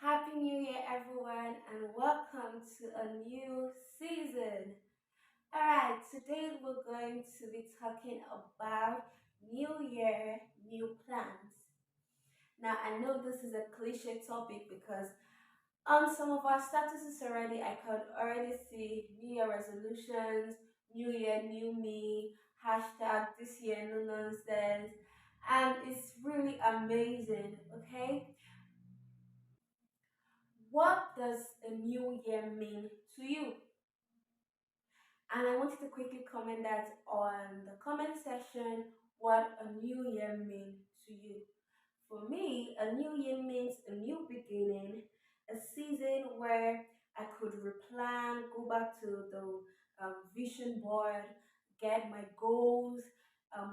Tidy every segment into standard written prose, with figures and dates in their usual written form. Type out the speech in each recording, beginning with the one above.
Happy New Year, everyone, and welcome to a new season. Alright, today we're going to be talking about New Year, new plans. Now, I know this is a cliche topic because on some of our statuses already, I could already see New Year resolutions, New Year, new me, hashtag this year, no nonsense, and it's really amazing, okay? What does a new year mean to you? And I wanted to quickly comment that on the comment section what a new year means to you. For me, a new year means a new beginning, a season where I could replan, go back to the vision board, get my goals,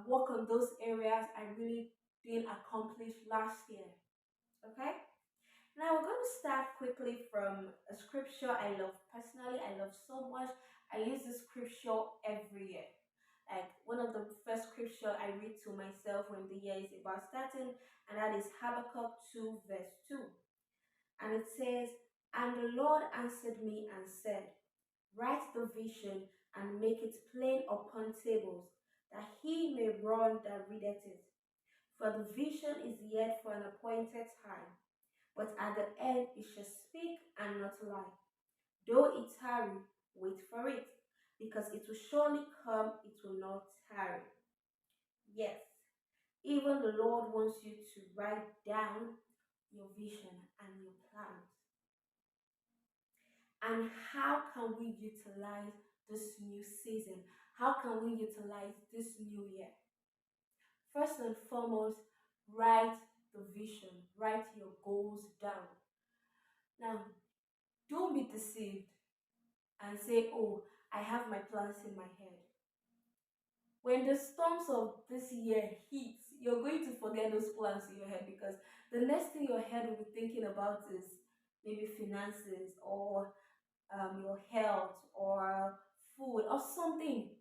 work on those areas I really didn't accomplish last year. Okay? Now we're going to start quickly from a scripture I love personally. I love so much. I use this scripture every year. Like one of the first scripture I read to myself when the year is about starting, and that is Habakkuk 2 verse 2. And it says, "And the Lord answered me and said, write the vision and make it plain upon tables, that he may run that readeth it. For the vision is yet for an appointed time, but at the end it shall speak and not lie. Though it tarry, wait for it, because it will surely come, it will not tarry." Yes, even the Lord wants you to write down your vision and your plans. And how can we utilize this new season? How can we utilize this new year? First and foremost, write the vision, write your goals down. Now, don't be deceived and say, "Oh, I have my plans in my head." When the storms of this year hit, you're going to forget those plans in your head because the next thing your head will be thinking about is maybe finances or your health or food or something.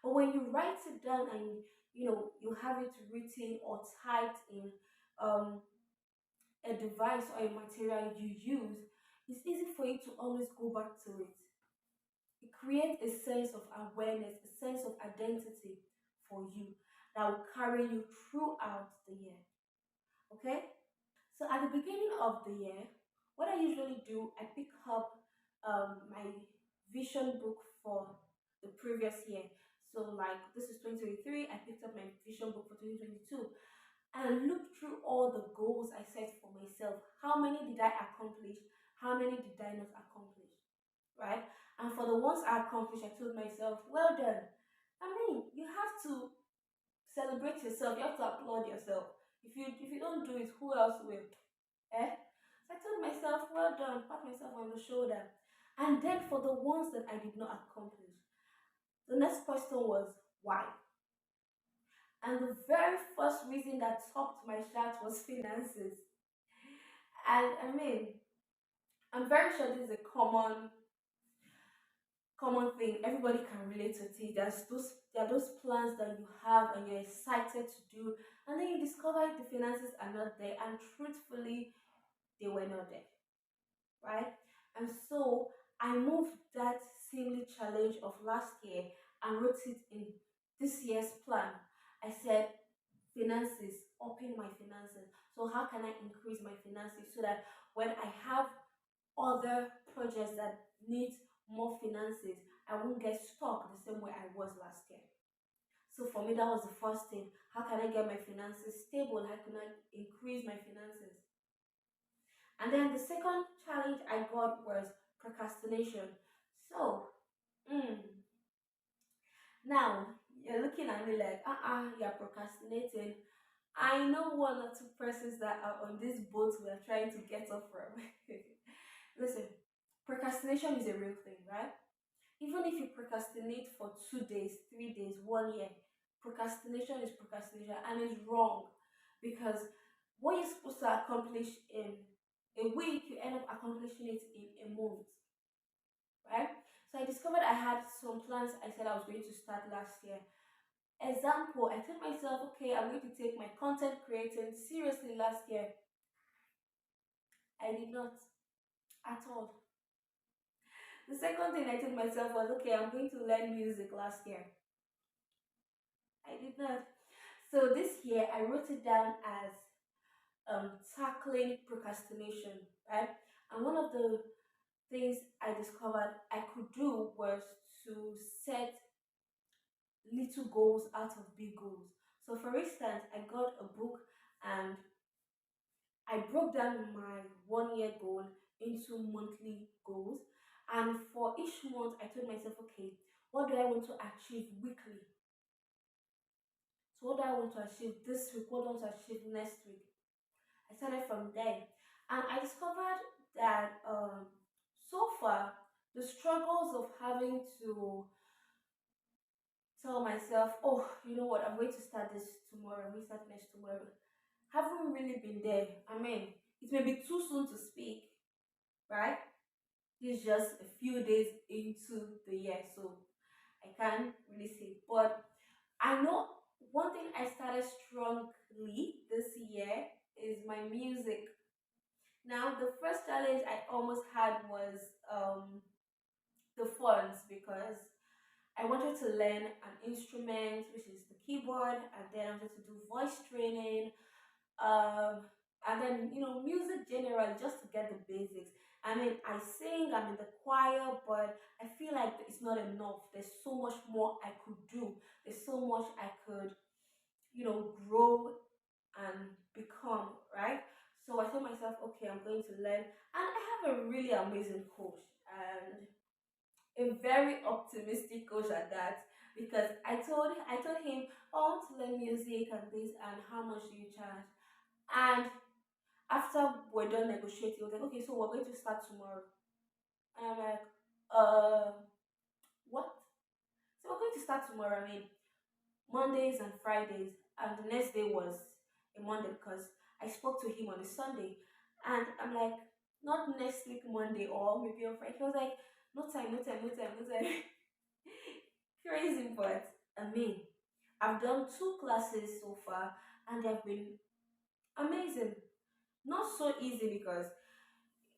But when you write it down and you have it written or typed in um, a device or a material you use, it's easy for you to always go back to it. It creates a sense of awareness, a sense of identity for you that will carry you throughout the year. Okay? So at the beginning of the year, what I usually do, I pick up my vision book for the previous year. So like this is 2023, I picked up my vision book for 2022 and looked through all the goals I set for myself. How many did I accomplish? How many did I not accomplish? Right? And for the ones I accomplished, I told myself, well done. I mean, you have to celebrate yourself. You have to applaud yourself. If you don't do it, who else will? Eh? So I told myself, well done, pat myself on the shoulder. And then for the ones that I did not accomplish, the next question was why? And the very first reason that topped my chart was finances. And I mean, I'm very sure this is a common thing. Everybody can relate to it. There are those plans that you have and you're excited to do, and then you discover the finances are not there, and truthfully, they were not there, right? And so I moved that seemingly challenge of last year and wrote it in this year's plan. I said, finances, open my finances. So how can I increase my finances so that when I have other projects that need more finances, I won't get stuck the same way I was last year. So for me, that was the first thing. How can I get my finances stable? How can I increase my finances? And then the second challenge I got was procrastination. So, mm, now you're looking at me like, you're procrastinating. I know one or two persons that are on this boat we are trying to get off from. Listen, procrastination is a real thing, right? Even if you procrastinate for 2 days, 3 days, 1 year, procrastination is procrastination and it's wrong because what you're supposed to accomplish in a week, you end up accomplishing it in a month, right? So I discovered I had some plans I said I was going to start last year. Example, I told myself, okay, I'm going to take my content creating seriously last year. I did not. at all. The second thing I told myself was, okay, I'm going to learn music last year. I did not. So this year I wrote it down as tackling procrastination, right? And one of the things I discovered I could do was to set little goals out of big goals. So, for instance, I got a book and I broke down my 1 year goal into monthly goals. And for each month, I told myself, okay, what do I want to achieve weekly? So, what do I want to achieve this week? What do I want to achieve next week? I started from there. And I discovered that so far, the struggles of having to tell myself, oh, you know what, I'm going to start this tomorrow, I'm going to start next tomorrow, haven't really been there. I mean, it may be too soon to speak, right? It's just a few days into the year, so I can't really say. But I know one thing I started strongly this year is my music. Now, the first challenge I almost had was the funds because I wanted to learn an instrument, which is the keyboard, and then I wanted to do voice training, um, and then music generally just to get the basics. I mean, I sing, I'm in the choir, but I feel like it's not enough. There's so much more I could do. There's so much I could, grow and become, right? So I told myself, okay, I'm going to learn, and I have a really amazing coach, and a very optimistic coach at that because I told him, oh, I want to learn music and this, and how much do you charge? And after we're done negotiating, he was like, okay, so we're going to start tomorrow. And I'm like, what? So we're going to start tomorrow. I mean, Mondays and Fridays, and the next day was a Monday because I spoke to him on a Sunday, and I'm like, not next week Monday or maybe on Friday. He was like, no time, no time, no time, no time. Crazy, but I mean, I've done two classes so far and they've been amazing. Not so easy because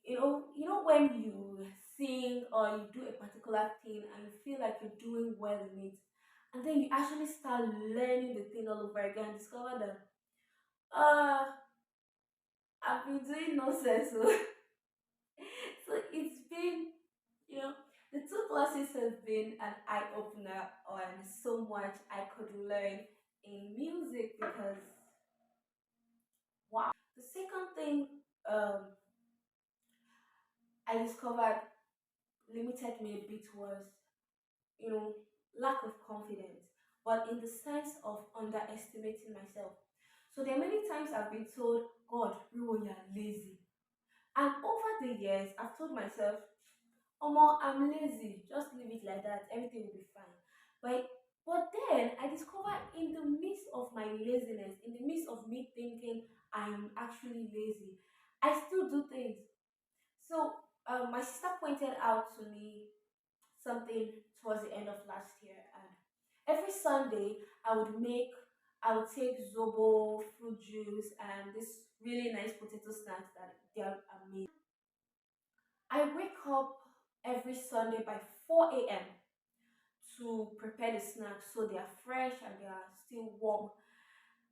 when you sing or you do a particular thing and you feel like you're doing well in it, and then you actually start learning the thing all over again, discover that uh I've been doing nonsense. So it's been, you know, the two classes have been an eye opener on so much I could learn in music because wow. The second thing I discovered limited me a bit was, you know, lack of confidence, but in the sense of underestimating myself. So there are many times I've been told, God, Reewo, you're lazy. And over the years, I've told myself, Omo, I'm lazy. Just leave it like that. Everything will be fine. But but then I discovered in the midst of my laziness, in the midst of me thinking I'm actually lazy, I still do things. So my sister pointed out to me something towards the end of last year, and every Sunday I would take zobo, fruit juice, and this really nice potato snacks that they are amazing. I wake up every Sunday by 4 a.m. to prepare the snacks so they are fresh and they are still warm.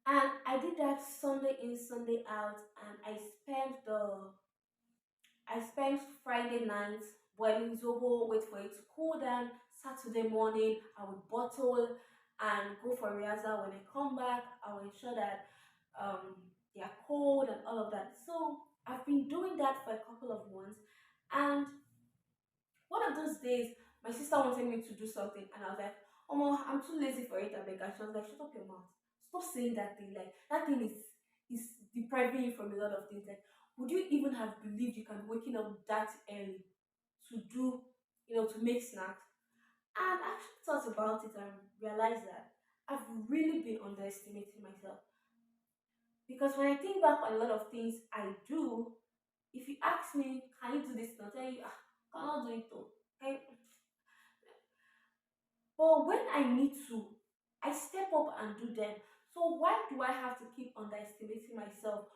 And I did that Sunday in, Sunday out, and I spent Friday night boiling zobo, wait for it to cool down. Saturday morning, I would bottle and go for rehearsal. When I come back, I will ensure that they are cold and all of that. So I've been doing that for a couple of months, and one of those days, my sister wanted me to do something, and I was like, "Oh, mom, I'm too lazy for it." I beg. And she was like, "Shut up your mouth! Stop saying that thing. Like that thing is depriving you from a lot of things. Like, would you even have believed you can be waking up that early to do, to make snacks?" And I actually thought about it and realized that I've really been underestimating myself because when I think back on a lot of things I do, if you ask me, "Can you do this?" I'll tell you, cannot do it though. Okay. But when I need to, I step up and do them. So why do I have to keep underestimating myself,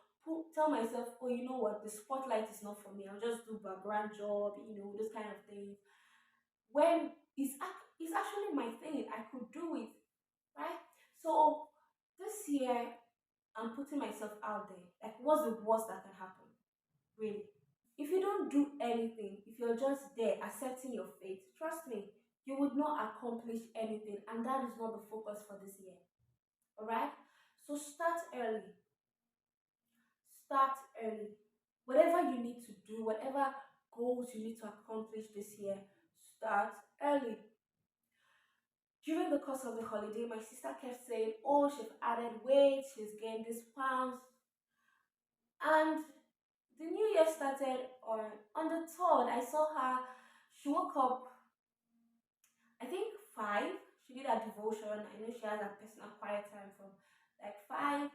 tell myself, oh, you know what, the spotlight is not for me. I'll just do background job, those kind of things. When it's actually my thing, I could do it, right? So this year, I'm putting myself out there. Like, what's the worst that can happen? Really? If you don't do anything, if you're just there accepting your fate, trust me, you would not accomplish anything, and that is not the focus for this year. All right? So start early. Start early. Whatever you need to do, whatever goals you need to accomplish this year, start early. During the course of the holiday, my sister kept saying, oh, she's added weight, she's gained these pounds. And the new year started on the 3rd. I saw her, she woke up, I think 5. She did her devotion. I know she has a personal quiet time from like 5.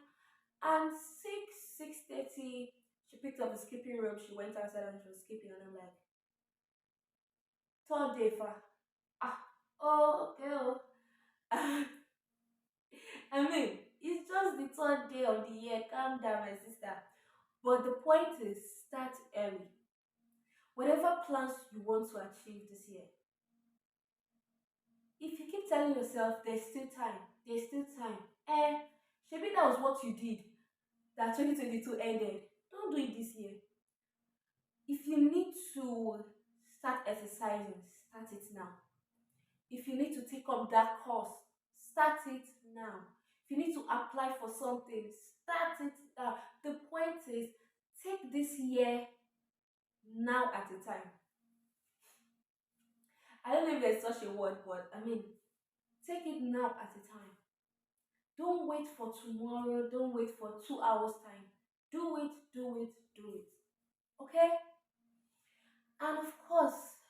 And 6:30, she picked up the skipping rope. She went outside and she was skipping. And I'm like, 3rd day for, ah, oh, girl. I mean, it's just the 3rd day of the year. Calm down, my sister. But the point is, start early. Whatever plans you want to achieve this year, if you keep telling yourself there's still time, maybe that was what you did that 2022 ended. Don't do it this year. If you need to start exercising, start it now. If you need to take up that course, start it now. If you need to apply for something, start it now. The point is, take this year now at a time. I don't know if there's such a word, but I mean, take it now at a time. Don't wait for tomorrow. Don't wait for 2 hours' time. Do it, do it, do it. Okay? And of course,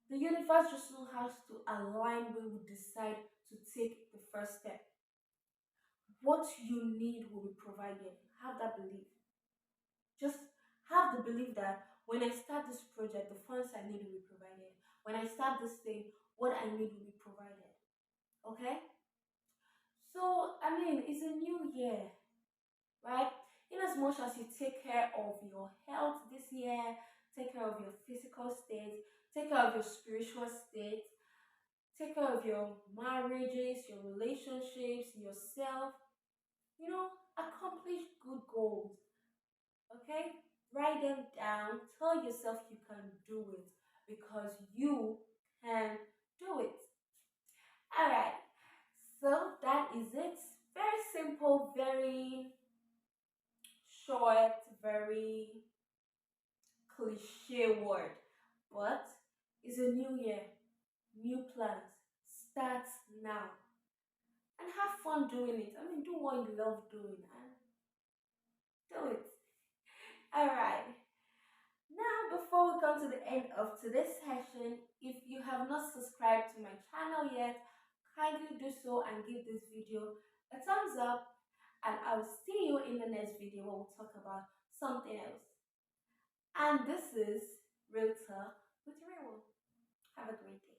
the universe just so has to align when we decide to take the first step. What you need will be provided. Have that belief. Just have the belief that when I start this project, the funds I need will be provided. When I start this thing, what I need will be provided. Okay? So, I mean, it's a new year, right? In as much as you take care of your health this year, take care of your physical state, take care of your spiritual state, take care of your marriages, your relationships, yourself, accomplish good goals. Okay? Write them down. Tell yourself you can do it because you can do it. All right. So that is it. Very simple, very short, very cliche word. But it's a new year, new plans. Start now. And have fun doing it. I mean, do what you love doing and do it. All right. Now, before we come to the end of today's session, if you have not subscribed to my channel yet, kindly do so and give this video a thumbs up. And I'll see you in the next video where we'll talk about something else. And this is Real Talk with Reewo. Have a great day.